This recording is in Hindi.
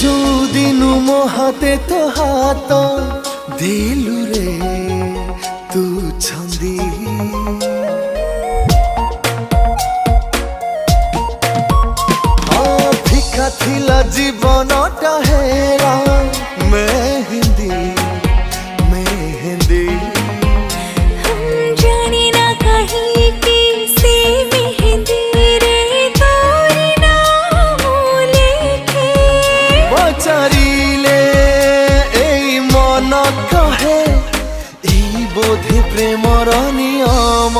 जो दिन मो हाथे तो हाथ दिलु रे तू छंदी फिका थिला जीवनटा हेरा मेहंदी मेहंदी जानी ना कहीं कैसे मेहंदी रे तोरी नाम लेके पचारिले एई मन कहे एई बोधे प्रेमर नियम।